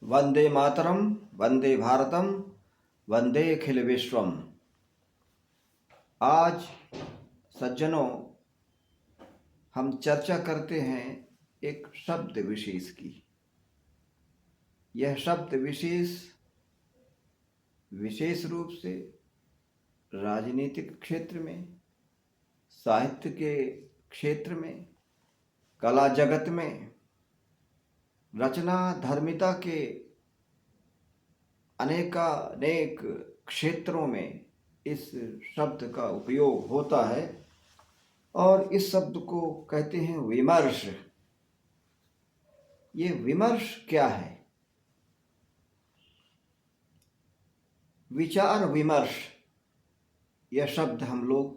वंदे मातरम, वंदे भारतम, वंदे अखिल विश्वम। आज सज्जनों, हम चर्चा करते हैं एक शब्द विशेष की। यह शब्द विशेष रूप से राजनीतिक क्षेत्र में, साहित्य के क्षेत्र में, कला जगत में, रचना धर्मिता के अनेक क्षेत्रों में इस शब्द का उपयोग होता है और इस शब्द को कहते हैं विमर्श। ये विमर्श क्या है? विचार विमर्श, यह शब्द हम लोग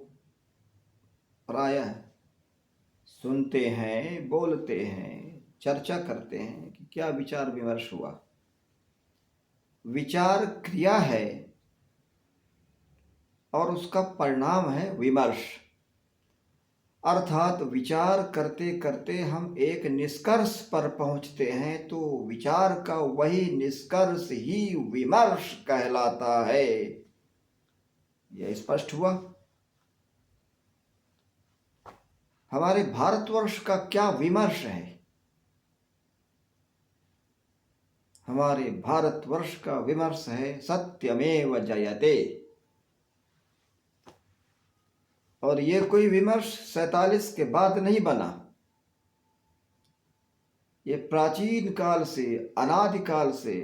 प्रायः सुनते हैं, बोलते हैं, चर्चा करते हैं कि क्या विचार विमर्श हुआ। विचार क्रिया है और उसका परिणाम है विमर्श। अर्थात विचार करते करते हम एक निष्कर्ष पर पहुंचते हैं तो विचार का वही निष्कर्ष ही विमर्श कहलाता है। यह स्पष्ट हुआ। हमारे भारतवर्ष का क्या विमर्श है? हमारे भारतवर्ष का विमर्श है सत्यमेव जयते। और ये कोई विमर्श 47 के बाद नहीं बना। ये प्राचीन काल से, अनादिकाल से,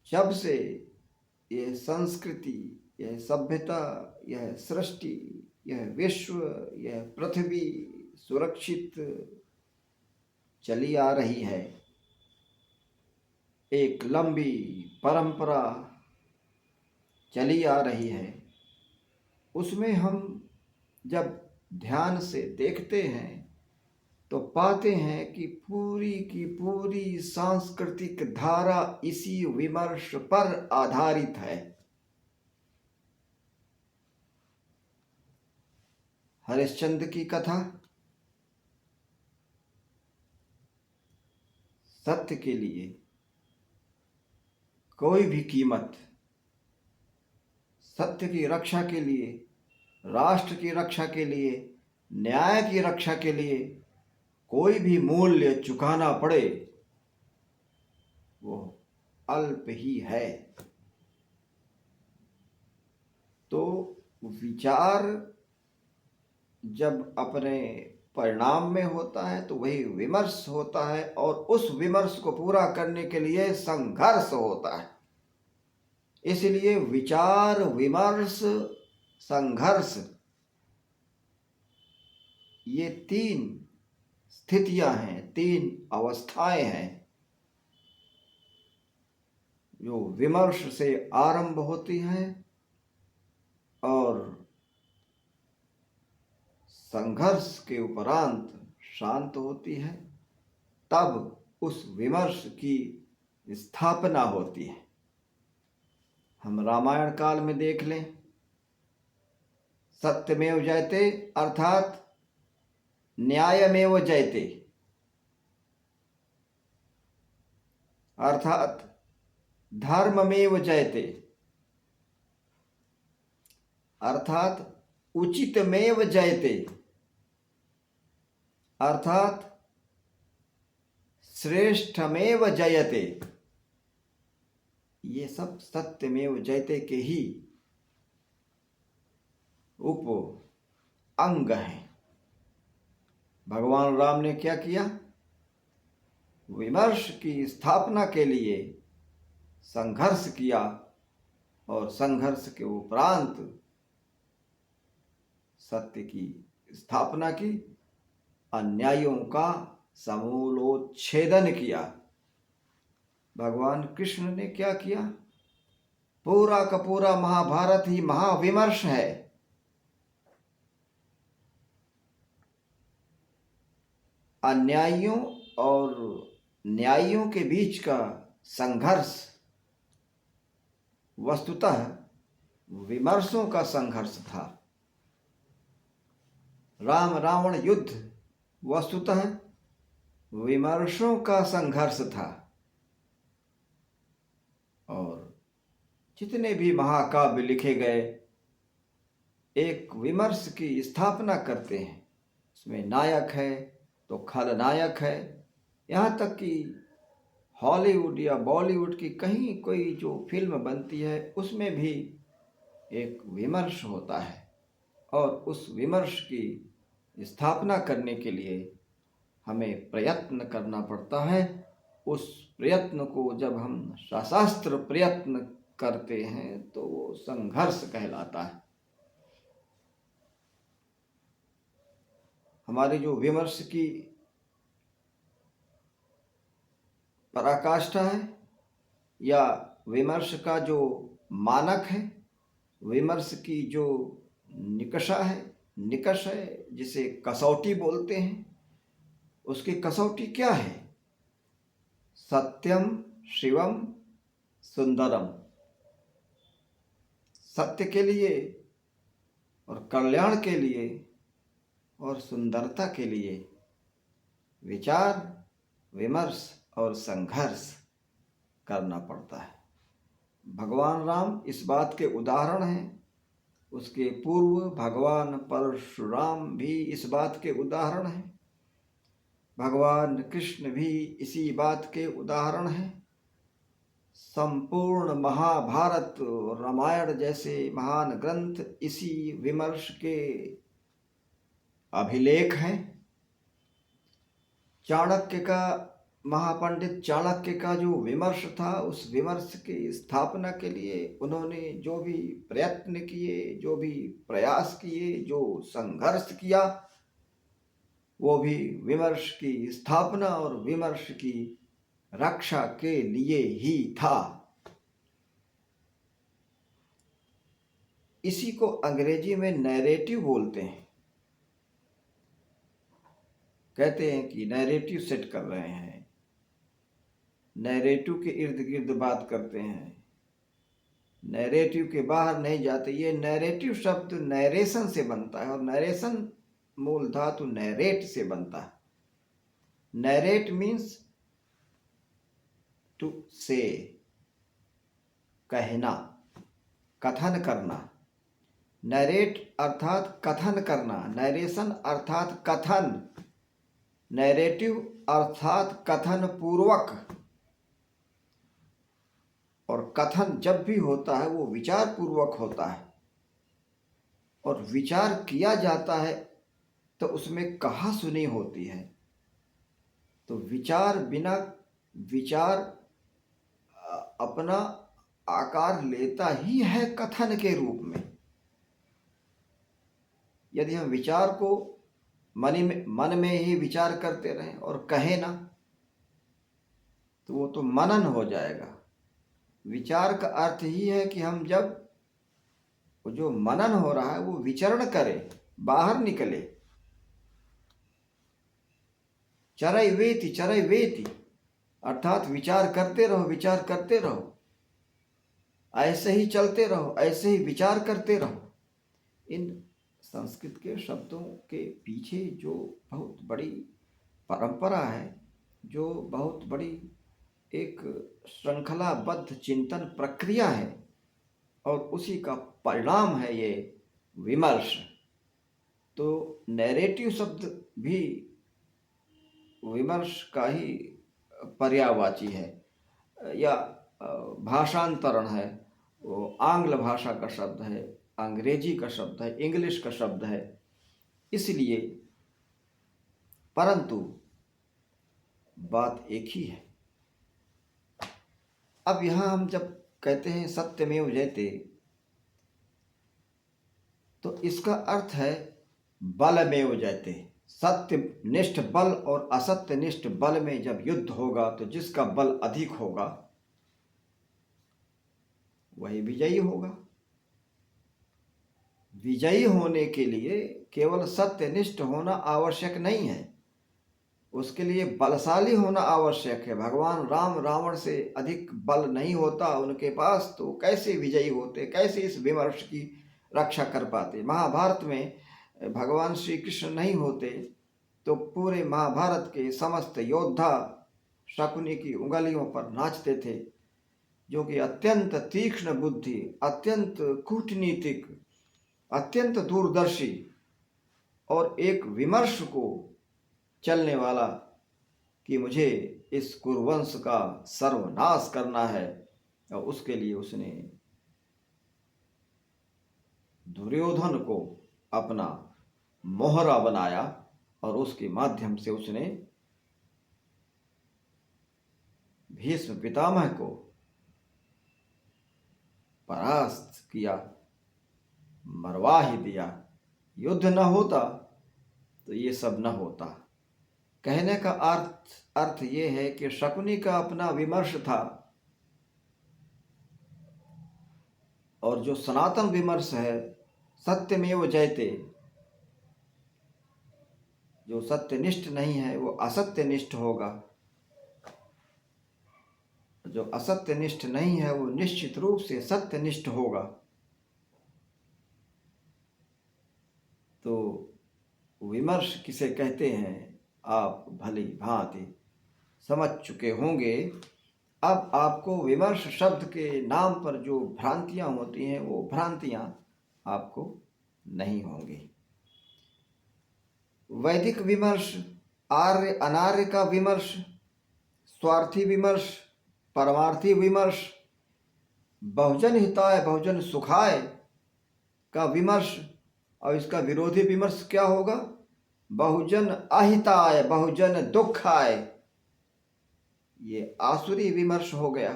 जब से यह संस्कृति, यह सभ्यता, यह सृष्टि, यह विश्व, यह पृथ्वी सुरक्षित चली आ रही है, एक लंबी परंपरा चली आ रही है, उसमें हम जब ध्यान से देखते हैं तो पाते हैं कि पूरी की पूरी सांस्कृतिक धारा इसी विमर्श पर आधारित है। हरिश्चंद्र की कथा सत्य के लिए कोई भी कीमत, सत्य की रक्षा के लिए, राष्ट्र की रक्षा के लिए, न्याय की रक्षा के लिए कोई भी मूल्य चुकाना पड़े वो अल्प ही है। तो विचार जब अपने परिणाम में होता है तो वही विमर्श होता है और उस विमर्श को पूरा करने के लिए संघर्ष होता है। इसलिए विचार विमर्श संघर्ष, ये 3 स्थितियां हैं, 3 अवस्थाएं हैं जो विमर्श से आरंभ होती हैं और संघर्ष के उपरांत शांत होती है। तब उस विमर्श की स्थापना होती है। हम रामायण काल में देख लें, सत्यमेव जयते अर्थात न्यायमेव जयते, अर्थात धर्ममेव जयते, अर्थात उचितमेव जयते, अर्थात श्रेष्ठमेव जयते। ये सब सत्यमेव जयते के ही उप अंग हैं। भगवान राम ने क्या किया? विमर्श की स्थापना के लिए संघर्ष किया और संघर्ष के उपरांत सत्य की स्थापना की, अन्यायों का समूलोच्छेदन किया। भगवान कृष्ण ने क्या किया? पूरा का पूरा महाभारत ही महाविमर्श है। अन्यायियों और न्यायियों के बीच का संघर्ष वस्तुतः विमर्शों का संघर्ष था। राम रावण युद्ध वस्तुतः विमर्शों का संघर्ष था और जितने भी महाकाव्य लिखे गए एक विमर्श की स्थापना करते हैं। उसमें नायक है तो खलनायक है। यहाँ तक कि हॉलीवुड या बॉलीवुड की कहीं कोई जो फिल्म बनती है उसमें भी एक विमर्श होता है और उस विमर्श की स्थापना करने के लिए हमें प्रयत्न करना पड़ता है। उस प्रयत्न को जब हम सशस्त्र प्रयत्न करते हैं तो वो संघर्ष कहलाता है। हमारी जो विमर्श की पराकाष्ठा है या विमर्श का जो मानक है, विमर्श की जो निकष है जिसे कसौटी बोलते हैं, उसकी कसौटी क्या है? सत्यम शिवम सुंदरम। सत्य के लिए और कल्याण के लिए और सुंदरता के लिए विचार विमर्श और संघर्ष करना पड़ता है। भगवान राम इस बात के उदाहरण हैं। उसके पूर्व भगवान परशुराम भी इस बात के उदाहरण हैं। भगवान कृष्ण भी इसी बात के उदाहरण हैं। संपूर्ण महाभारत और रामायण जैसे महान ग्रंथ इसी विमर्श के अभिलेख हैं। चाणक्य का, महापंडित चाणक्य का जो विमर्श था, उस विमर्श की स्थापना के लिए उन्होंने जो भी प्रयत्न किए, जो भी प्रयास किए, जो संघर्ष किया, वो भी विमर्श की स्थापना और विमर्श की रक्षा के लिए ही था। इसी को अंग्रेजी में नैरेटिव बोलते हैं। कहते हैं कि नैरेटिव सेट कर रहे हैं, नैरेटिव के इर्द गिर्द बात करते हैं, नैरेटिव के बाहर नहीं जाते। ये नैरेटिव शब्द नैरेशन से बनता है और नैरेशन मूल धातु नैरेट से बनता है। नैरेट मीन्स टू से, कहना, कथन करना। नैरेट अर्थात कथन करना, नैरेशन अर्थात कथन, नैरेटिव अर्थात कथन पूर्वक। और कथन जब भी होता है वो विचार पूर्वक होता है और विचार किया जाता है तो उसमें कहा सुनी होती है। तो विचार बिना विचार अपना आकार लेता ही है कथन के रूप में। यदि हम विचार को मन में ही विचार करते रहें और कहें ना, तो वो तो मनन हो जाएगा। विचार का अर्थ ही है कि हम जब जो मनन हो रहा है वो विचरण करें, बाहर निकले। चरई वेति अर्थात विचार करते रहो, विचार करते रहो, ऐसे ही चलते रहो, ऐसे ही विचार करते रहो। इन संस्कृत के शब्दों के पीछे जो बहुत बड़ी परंपरा है, जो बहुत बड़ी एक श्रृंखलाबद्ध चिंतन प्रक्रिया है और उसी का परिणाम है ये विमर्श। तो नैरेटिव शब्द भी विमर्श का ही पर्यायवाची है या भाषांतरण है। वो आंग्ल भाषा का शब्द है, अंग्रेजी का शब्द है, इंग्लिश का शब्द है, इसलिए। परंतु बात एक ही है। अब यहाँ हम जब कहते हैं सत्यमेव जयते, तो इसका अर्थ है बलमेव जयते। सत्यनिष्ठ बल और असत्यनिष्ठ बल में जब युद्ध होगा तो जिसका बल अधिक होगा वही विजयी होगा। विजयी होने के लिए केवल सत्यनिष्ठ होना आवश्यक नहीं है, उसके लिए बलशाली होना आवश्यक है। भगवान राम रावण से अधिक बल नहीं होता उनके पास, तो कैसे विजयी होते, कैसे इस विमर्श की रक्षा कर पाते। महाभारत में भगवान श्री कृष्ण नहीं होते तो पूरे महाभारत के समस्त योद्धा शकुनी की उंगलियों पर नाचते थे, जो कि अत्यंत तीक्ष्ण बुद्धि, अत्यंत कूटनीतिक, अत्यंत दूरदर्शी और एक विमर्श को चलने वाला कि मुझे इस कुरुवंश का सर्वनाश करना है। और उसके लिए उसने दुर्योधन को अपना मोहरा बनाया और उसके माध्यम से उसने भीष्म पितामह को परास्त किया, मरवा ही दिया। युद्ध न होता तो ये सब न होता। कहने का अर्थ ये है कि शकुनी का अपना विमर्श था, और जो सनातन विमर्श है, सत्यमेव जयते, जो सत्यनिष्ठ नहीं है वो असत्यनिष्ठ होगा, जो असत्यनिष्ठ नहीं है वो निश्चित रूप से सत्यनिष्ठ होगा। तो विमर्श किसे कहते हैं आप भली भांति समझ चुके होंगे। अब आपको विमर्श शब्द के नाम पर जो भ्रांतियां होती हैं वो भ्रांतियां आपको नहीं होंगी। वैदिक विमर्श, आर्य अनार्य का विमर्श, स्वार्थी विमर्श, परमार्थी विमर्श, बहुजन हिताय बहुजन सुखाय का विमर्श, और इसका विरोधी विमर्श क्या होगा? बहुजन अहिताय बहुजन दुखाय, ये आसुरी विमर्श हो गया।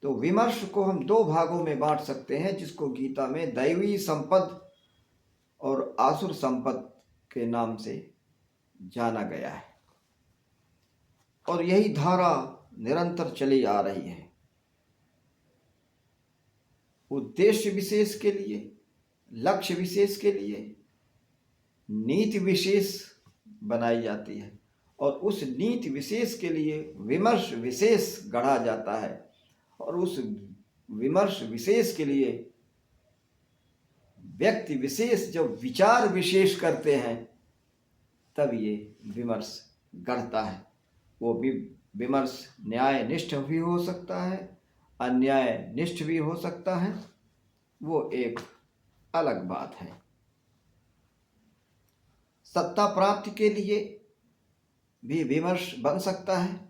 तो विमर्श को हम दो भागों में बांट सकते हैं, जिसको गीता में दैवी संपद और आसुर संपद के नाम से जाना गया है। और यही धारा निरंतर चली आ रही है। उद्देश्य विशेष के लिए, लक्ष्य विशेष के लिए नीति विशेष बनाई जाती है, और उस नीति विशेष के लिए विमर्श विशेष गढ़ा जाता है, और उस विमर्श विशेष के लिए व्यक्ति विशेष जब विचार विशेष करते हैं तब ये विमर्श गढ़ता है। वो विमर्श न्याय निष्ठ भी हो सकता है, अन्याय निष्ठ भी हो सकता है, वो एक अलग बात है। सत्ता प्राप्ति के लिए भी विमर्श बन सकता है,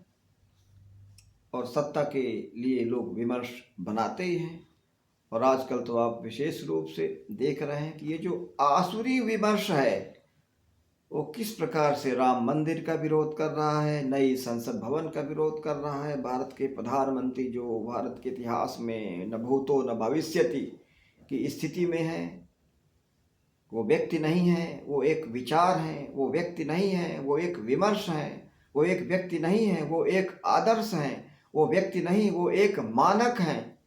और सत्ता के लिए लोग विमर्श बनाते ही हैं। और आजकल तो आप विशेष रूप से देख रहे हैं कि ये जो आसुरी विमर्श है वो किस प्रकार से राम मंदिर का विरोध कर रहा है, नई संसद भवन का विरोध कर रहा है, भारत के प्रधानमंत्री जो भारत के इतिहास में न भूतो न भविष्यति की स्थिति में है, वो व्यक्ति नहीं है, वो एक विचार है, वो व्यक्ति नहीं है, वो एक विमर्श है, वो एक व्यक्ति नहीं है, वो एक आदर्श है, वो व्यक्ति नहीं, वो एक मानक है।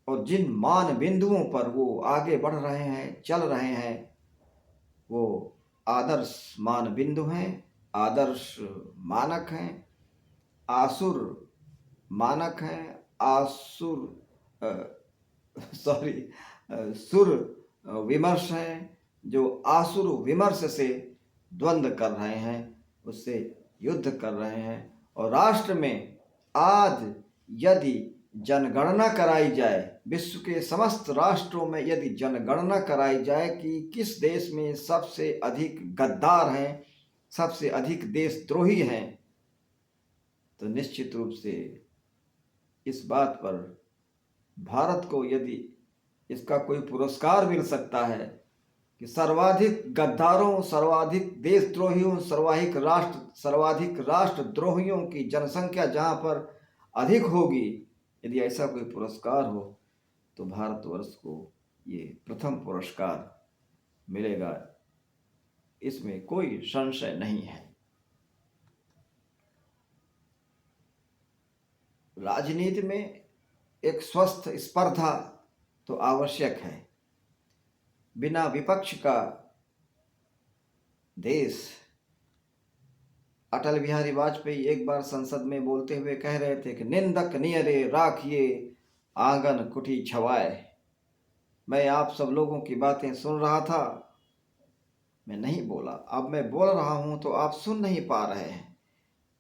और जिन मान बिंदुओं पर वो आगे बढ़ रहे हैं, चल रहे हैं, वो आदर्श मान बिंदु हैं, आदर्श मानक हैं, आसुर मानक हैं, सुर विमर्श हैं, जो आसुर विमर्श से द्वंद्व कर रहे हैं, उससे युद्ध कर रहे हैं। और राष्ट्र में आज यदि जनगणना कराई जाए, विश्व के समस्त राष्ट्रों में यदि जनगणना कराई जाए कि किस देश में सबसे अधिक गद्दार हैं, सबसे अधिक देशद्रोही हैं, तो निश्चित रूप से इस बात पर भारत को यदि इसका कोई पुरस्कार मिल सकता है कि सर्वाधिक गद्दारों, सर्वाधिक देशद्रोहियों, सर्वाधिक राष्ट्रद्रोहियों की जनसंख्या जहाँ पर अधिक होगी, यदि ऐसा कोई पुरस्कार हो तो भारतवर्ष को ये प्रथम पुरस्कार मिलेगा, इसमें कोई संशय नहीं है। राजनीति में एक स्वस्थ स्पर्धा तो आवश्यक है। बिना विपक्ष का देश, अटल बिहारी वाजपेयी एक बार संसद में बोलते हुए कह रहे थे कि निंदक नियरे राखिए आंगन कुटी छवाए। मैं आप सब लोगों की बातें सुन रहा था, मैं नहीं बोला, अब मैं बोल रहा हूँ तो आप सुन नहीं पा रहे हैं।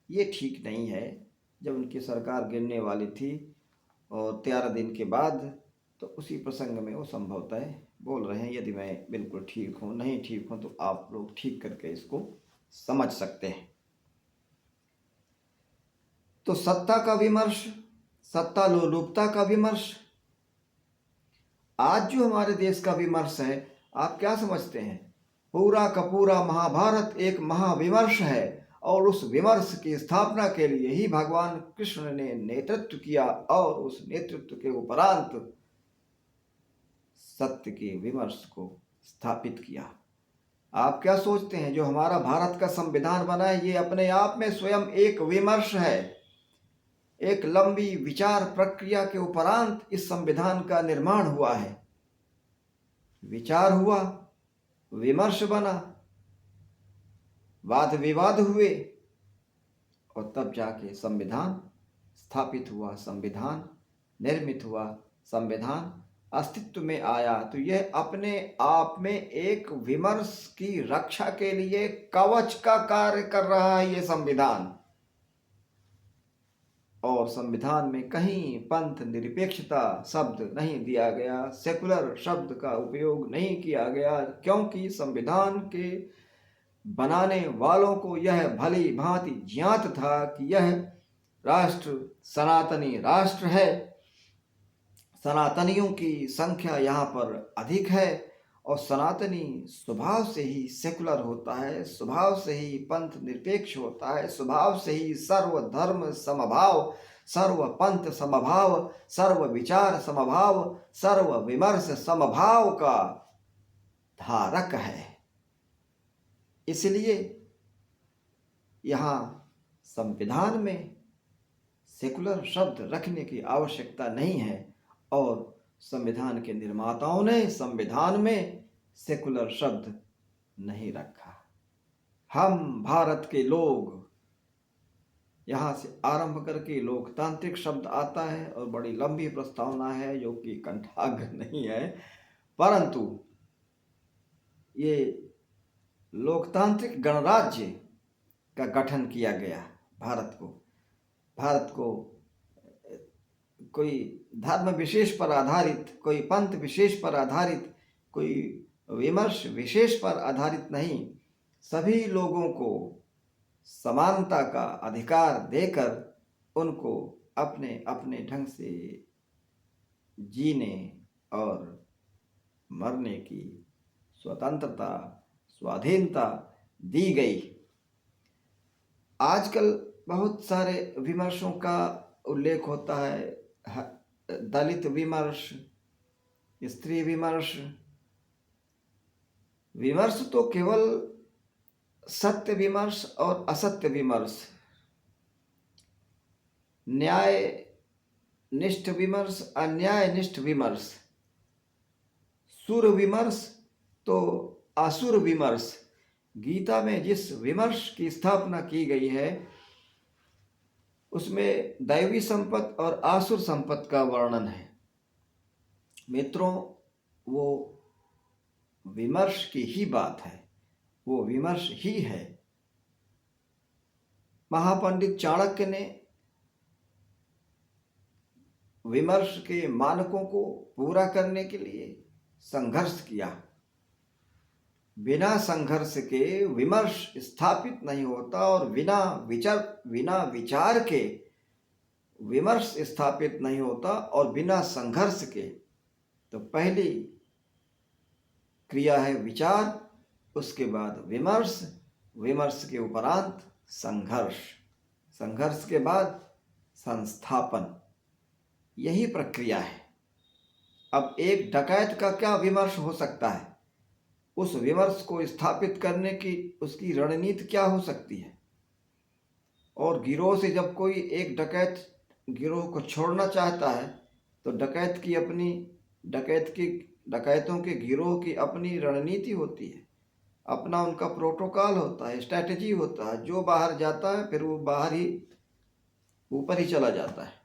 ये ठीक नहीं है। जब उनकी सरकार गिरने वाली थी और 13 दिन के बाद, तो उसी प्रसंग में वो संभवतः बोल रहे हैं। यदि मैं बिल्कुल ठीक हूँ, नहीं ठीक हूँ, तो आप लोग ठीक करके इसको समझ सकते हैं। तो सत्ता का विमर्श, सत्ता लोलुपता का विमर्श, आज जो हमारे देश का विमर्श है, आप क्या समझते हैं? पूरा का पूरा महाभारत एक महाविमर्श है, और उस विमर्श की स्थापना के लिए ही भगवान कृष्ण ने नेतृत्व किया, और उस नेतृत्व के उपरांत सत्य के विमर्श को स्थापित किया। आप क्या सोचते हैं, जो हमारा भारत का संविधान बना है, ये अपने आप में स्वयं एक विमर्श है। एक लंबी विचार प्रक्रिया के उपरांत इस संविधान का निर्माण हुआ है। विचार हुआ, विमर्श बना, वाद विवाद हुए, और तब जाके संविधान स्थापित हुआ, संविधान निर्मित हुआ, संविधान अस्तित्व में आया। तो यह अपने आप में एक विमर्श की रक्षा के लिए कवच का कार्य कर रहा है, ये संविधान। और संविधान में कहीं पंथ निरपेक्षता शब्द नहीं दिया गया, सेकुलर शब्द का उपयोग नहीं किया गया, क्योंकि संविधान के बनाने वालों को यह भली भांति ज्ञात था कि यह राष्ट्र सनातनी राष्ट्र है। सनातनियों की संख्या यहाँ पर अधिक है, और सनातनी स्वभाव से ही सेकुलर होता है, स्वभाव से ही पंथ निरपेक्ष होता है, स्वभाव से ही सर्वधर्म समभाव, सर्व पंथ समभाव, सर्व विचार समभाव, सर्व विमर्श समभाव का धारक है। इसलिए यहाँ संविधान में सेकुलर शब्द रखने की आवश्यकता नहीं है, और संविधान के निर्माताओं ने संविधान में सेकुलर शब्द नहीं रखा। हम भारत के लोग, यहाँ से आरंभ करके लोकतांत्रिक शब्द आता है, और बड़ी लंबी प्रस्तावना है जो कि कंठाग्र नहीं है, परंतु ये लोकतांत्रिक गणराज्य का गठन किया गया। भारत को कोई धर्म विशेष पर आधारित, कोई पंथ विशेष पर आधारित, कोई विमर्श विशेष पर आधारित नहीं, सभी लोगों को समानता का अधिकार देकर उनको अपने अपने ढंग से जीने और मरने की स्वतंत्रता, स्वाधीनता दी गई। आजकल बहुत सारे विमर्शों का उल्लेख होता है, दलित विमर्श, स्त्री विमर्श। विमर्श तो केवल सत्य विमर्श और असत्य विमर्श, न्याय निष्ठ विमर्श, अन्याय निष्ठ विमर्श, सुर विमर्श तो असुर विमर्श। गीता में जिस विमर्श की स्थापना की गई है, उसमें दैवी संपत और आसुर संपत का वर्णन है। मित्रों, वो विमर्श की ही बात है, वो विमर्श ही है। महापंडित चाणक्य ने विमर्श के मानकों को पूरा करने के लिए संघर्ष किया। बिना संघर्ष के विमर्श स्थापित नहीं होता, और बिना विचार के विमर्श स्थापित नहीं होता, और बिना संघर्ष के। तो पहली क्रिया है विचार, उसके बाद विमर्श, विमर्श के उपरांत संघर्ष, संघर्ष के बाद संस्थापन। यही प्रक्रिया है। अब एक डकैत का क्या विमर्श हो सकता है? उस विमर्श को स्थापित करने की उसकी रणनीति क्या हो सकती है? और गिरोह से जब कोई एक डकैत गिरोह को छोड़ना चाहता है, तो डकैतों के गिरोह की अपनी रणनीति होती है, अपना उनका प्रोटोकॉल होता है, स्ट्रैटेजी होता है। जो बाहर जाता है फिर वो बाहर ही ऊपर ही चला जाता है।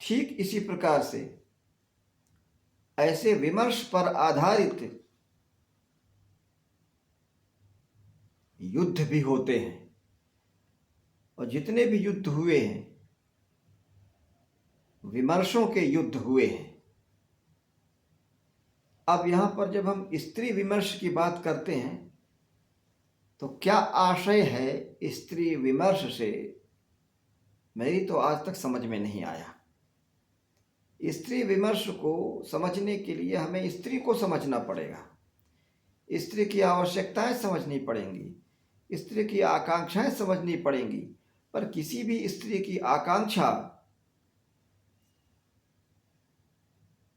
ठीक इसी प्रकार से ऐसे विमर्श पर आधारित युद्ध भी होते हैं, और जितने भी युद्ध हुए हैं विमर्शों के युद्ध हुए हैं। अब यहाँ पर जब हम स्त्री विमर्श की बात करते हैं तो क्या आशय है स्त्री विमर्श से, मेरी तो आज तक समझ में नहीं आया। स्त्री विमर्श को समझने के लिए हमें स्त्री को समझना पड़ेगा, स्त्री की आवश्यकताएं समझनी पड़ेंगी, स्त्री की आकांक्षाएं समझनी पड़ेंगी। पर किसी भी स्त्री की आकांक्षा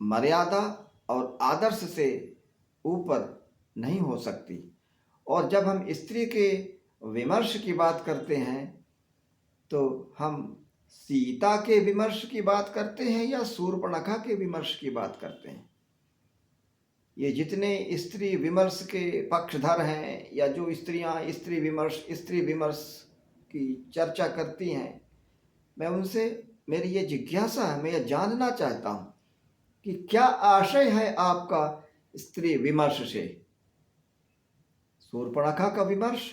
मर्यादा और आदर्श से ऊपर नहीं हो सकती। और जब हम स्त्री के विमर्श की बात करते हैं तो हम सीता के विमर्श की बात करते हैं या शूर्पणखा के विमर्श की बात करते हैं। ये जितने स्त्री विमर्श के पक्षधर हैं या जो स्त्रियां स्त्री विमर्श की चर्चा करती हैं, मैं उनसे, मेरी ये जिज्ञासा है, मैं ये जानना चाहता हूँ कि क्या आशय है आपका स्त्री विमर्श से। शूर्पणखा का विमर्श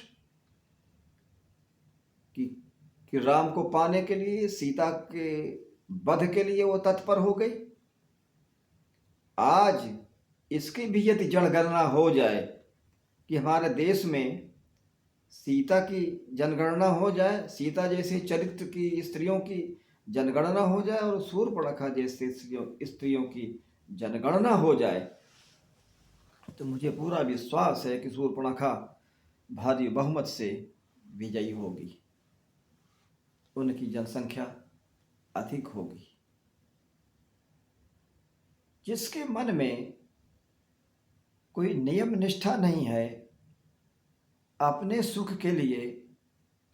कि राम को पाने के लिए, सीता के वध के लिए वो तत्पर हो गई। आज इसकी भी यदि जनगणना हो जाए कि हमारे देश में सीता की जनगणना हो जाए, सीता जैसे चरित्र की स्त्रियों की जनगणना हो जाए और शूर्पणखा जैसे स्त्रियों की जनगणना हो जाए, तो मुझे पूरा विश्वास है कि शूर्पणखा भारी बहुमत से विजयी होगी, उनकी जनसंख्या अधिक होगी। जिसके मन में कोई नियम निष्ठा नहीं है, अपने सुख के लिए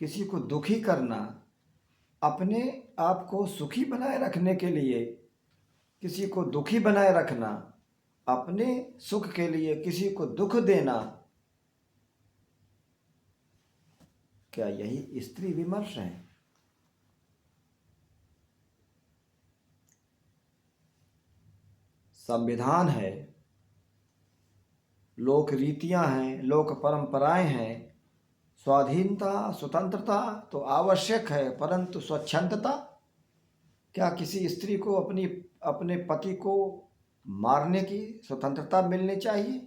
किसी को दुखी करना, अपने आप को सुखी बनाए रखने के लिए किसी को दुखी बनाए रखना, अपने सुख के लिए किसी को दुख देना, क्या यही स्त्री विमर्श है? संविधान है, लोक रीतियां हैं, लोक परंपराएं हैं, स्वाधीनता स्वतंत्रता तो आवश्यक है, परंतु स्वच्छंदता, क्या किसी स्त्री को अपने पति को मारने की स्वतंत्रता मिलनी चाहिए?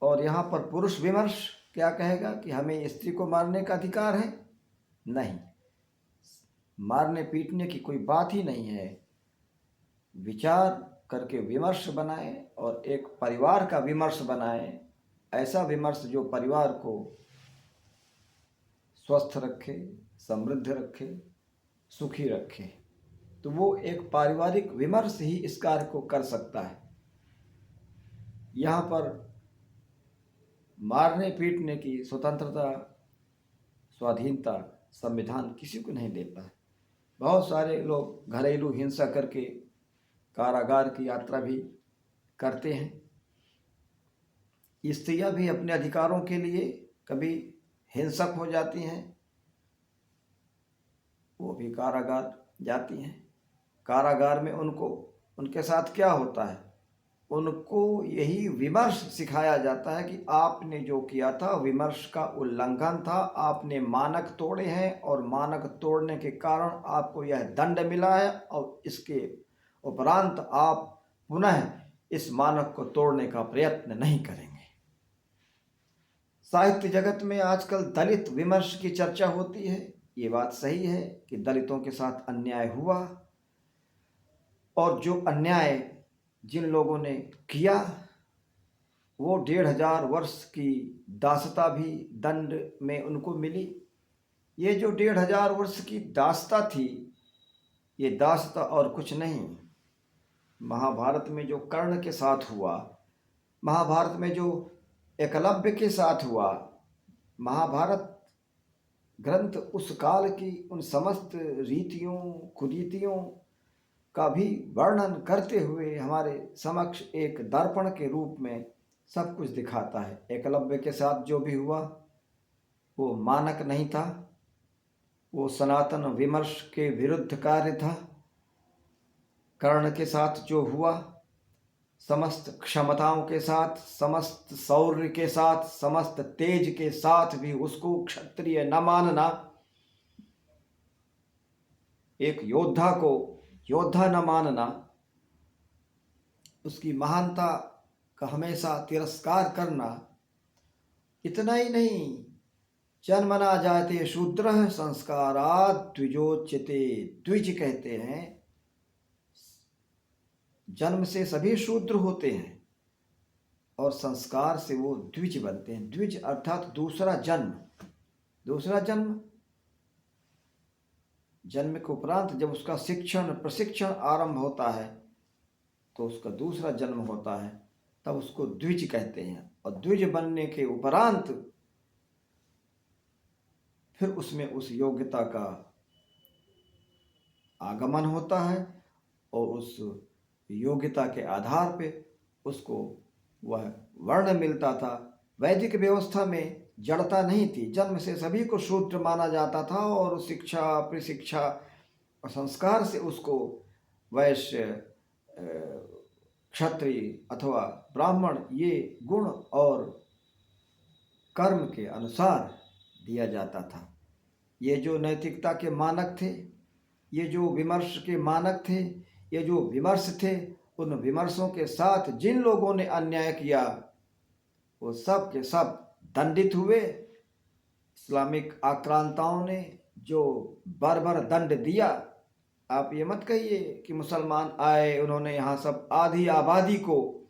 और यहाँ पर पुरुष विमर्श क्या कहेगा कि हमें स्त्री को मारने का अधिकार है? नहीं, मारने पीटने की कोई बात ही नहीं है। विचार करके विमर्श बनाएं और एक परिवार का विमर्श बनाएं, ऐसा विमर्श जो परिवार को स्वस्थ रखे, समृद्ध रखे, सुखी रखे, तो वो एक पारिवारिक विमर्श ही इस कार्य को कर सकता है। यहाँ पर मारने पीटने की स्वतंत्रता, स्वाधीनता संविधान किसी को नहीं देता है। बहुत सारे लोग घरेलू हिंसा करके कारागार की यात्रा भी करते हैं। स्त्रियां भी अपने अधिकारों के लिए कभी हिंसक हो जाती हैं, वो भी कारागार जाती हैं। कारागार में उनके साथ क्या होता है? उनको यही विमर्श सिखाया जाता है कि आपने जो किया था विमर्श का उल्लंघन था, आपने मानक तोड़े हैं और मानक तोड़ने के कारण आपको यह दंड मिला है, और इसके उपरांत आप पुनः इस मानक को तोड़ने का प्रयत्न नहीं करेंगे। साहित्य जगत में आजकल दलित विमर्श की चर्चा होती है। ये बात सही है कि दलितों के साथ अन्याय हुआ, और जो अन्याय जिन लोगों ने किया वो 1500 वर्ष की दासता भी दंड में उनको मिली। ये जो 1500 वर्ष की दासता थी, ये दासता और कुछ नहीं। महाभारत में जो कर्ण के साथ हुआ, महाभारत में जो एकलव्य के साथ हुआ, महाभारत ग्रंथ उस काल की उन समस्त रीतियों कुरीतियों का भी वर्णन करते हुए हमारे समक्ष एक दर्पण के रूप में सब कुछ दिखाता है। एकलव्य के साथ जो भी हुआ वो मानक नहीं था, वो सनातन विमर्श के विरुद्ध कार्य था। कर्ण के साथ जो हुआ, समस्त क्षमताओं के साथ, समस्त शौर्य के साथ, समस्त तेज के साथ भी उसको क्षत्रिय न मानना, एक योद्धा को योद्धा न मानना, उसकी महानता का हमेशा तिरस्कार करना, इतना ही नहीं, जन्मना जायते शूद्रः संस्कारात् द्विजोच्यते। द्विज कहते हैं, जन्म से सभी शूद्र होते हैं और संस्कार से वो द्विज बनते हैं। द्विज अर्थात दूसरा जन्म। दूसरा जन्म, जन्म के उपरांत जब उसका शिक्षण प्रशिक्षण आरंभ होता है तो उसका दूसरा जन्म होता है, तब उसको द्विज कहते हैं। और द्विज बनने के उपरांत फिर उसमें उस योग्यता का आगमन होता है और उस योग्यता के आधार पे उसको वह वर्ण मिलता था। वैदिक व्यवस्था में जड़ता नहीं थी, जन्म से सभी को शूद्र माना जाता था और शिक्षा प्रशिक्षा और संस्कार से उसको वैश्य, क्षत्रिय अथवा ब्राह्मण ये गुण और कर्म के अनुसार दिया जाता था। ये जो नैतिकता के मानक थे, ये जो विमर्श के मानक थे, ये जो विमर्श थे, उन विमर्शों के साथ जिन लोगों ने अन्याय किया वो सब के सब दंडित हुए। इस्लामिक आक्रांताओं ने जो बर्बर दंड दिया, आप ये मत कहिए कि मुसलमान आए, उन्होंने यहाँ सब आधी आबादी को,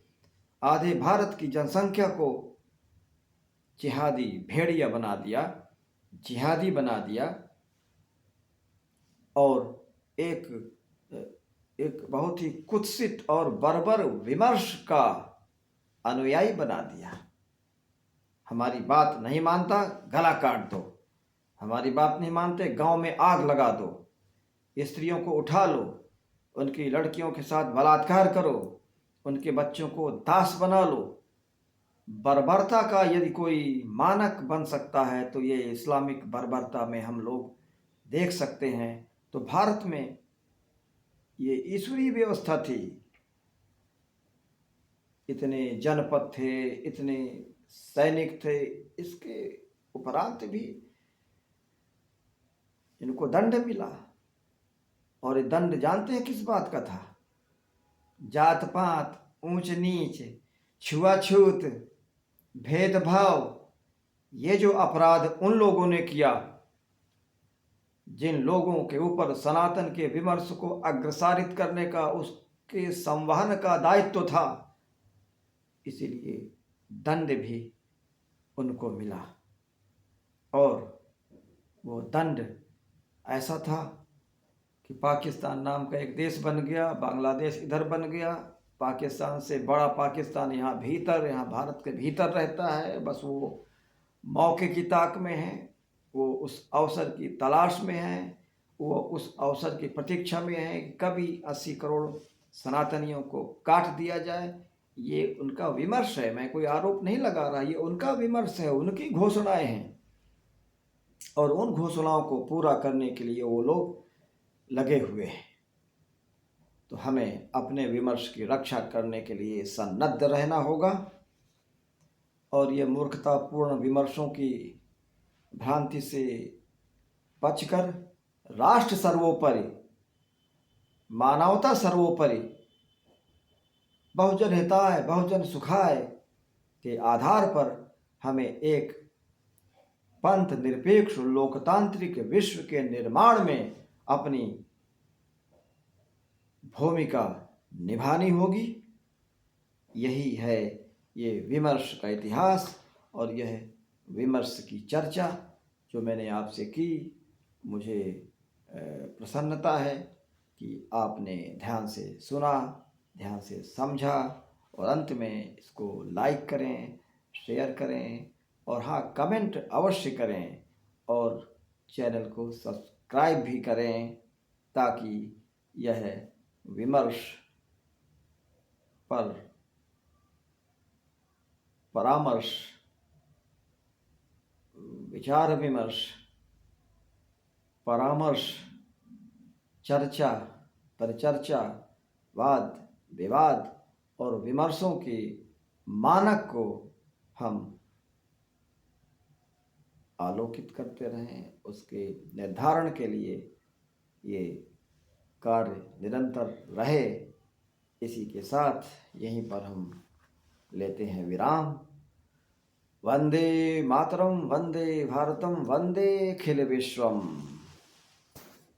आधे भारत की जनसंख्या को जिहादी भेड़िया बना दिया, जिहादी बना दिया और एक बहुत ही कुत्सित और बर्बर विमर्श का अनुयायी बना दिया। हमारी बात नहीं मानता, गला काट दो। हमारी बात नहीं मानते, गांव में आग लगा दो। स्त्रियों को उठा लो, उनकी लड़कियों के साथ बलात्कार करो, उनके बच्चों को दास बना लो। बर्बरता का यदि कोई मानक बन सकता है तो ये इस्लामिक बर्बरता में हम लोग देख सकते हैं। तो भारत में ये ईश्वरीय व्यवस्था थी। इतने जनपद थे, इतने सैनिक थे, इसके उपरांत भी इनको दंड मिला। और ये दंड जानते हैं किस बात का था? जात पात, ऊंच नीच, छुआछूत, भेदभाव, ये जो अपराध उन लोगों ने किया जिन लोगों के ऊपर सनातन के विमर्श को अग्रसारित करने का, उसके संवहन का दायित्व था, इसीलिए दंड भी उनको मिला। और वो दंड ऐसा था कि पाकिस्तान नाम का एक देश बन गया, बांग्लादेश इधर बन गया, पाकिस्तान से बड़ा पाकिस्तान यहाँ भीतर, यहाँ भारत के भीतर रहता है। बस वो मौके की ताक में है, वो उस अवसर की तलाश में है, वो उस अवसर की प्रतीक्षा में है कि कभी 80 करोड़ सनातनियों को काट दिया जाए। ये उनका विमर्श है, मैं कोई आरोप नहीं लगा रहा, ये उनका विमर्श है, उनकी घोषणाएं हैं। और उन घोषणाओं को पूरा करने के लिए वो लोग लगे हुए हैं। तो हमें अपने विमर्श की रक्षा करने के लिए सन्नद्ध रहना होगा और ये मूर्खतापूर्ण विमर्शों की भ्रांति से बचकर राष्ट्र सर्वोपरि, मानवता सर्वोपरि, बहुजन हिताय बहुजन सुखाय के आधार पर हमें एक पंथ निरपेक्ष लोकतांत्रिक विश्व के निर्माण में अपनी भूमिका निभानी होगी। यही है ये विमर्श का इतिहास और यह विमर्श की चर्चा जो मैंने आपसे की। मुझे प्रसन्नता है कि आपने ध्यान से सुना, ध्यान से समझा और अंत में इसको लाइक करें, शेयर करें और हाँ, कमेंट अवश्य करें और चैनल को सब्सक्राइब भी करें ताकि यह विमर्श पर परामर्श, विचार विमर्श, परामर्श, चर्चा, परिचर्चा वाद विवाद और विमर्शों के मानक को हम आलोकित करते रहें, उसके निर्धारण के लिए ये कार्य निरंतर रहे। इसी के साथ यहीं पर हम लेते हैं विराम। वंदे मातरम, वंदे भारतम, वंदे अखिल विश्वम।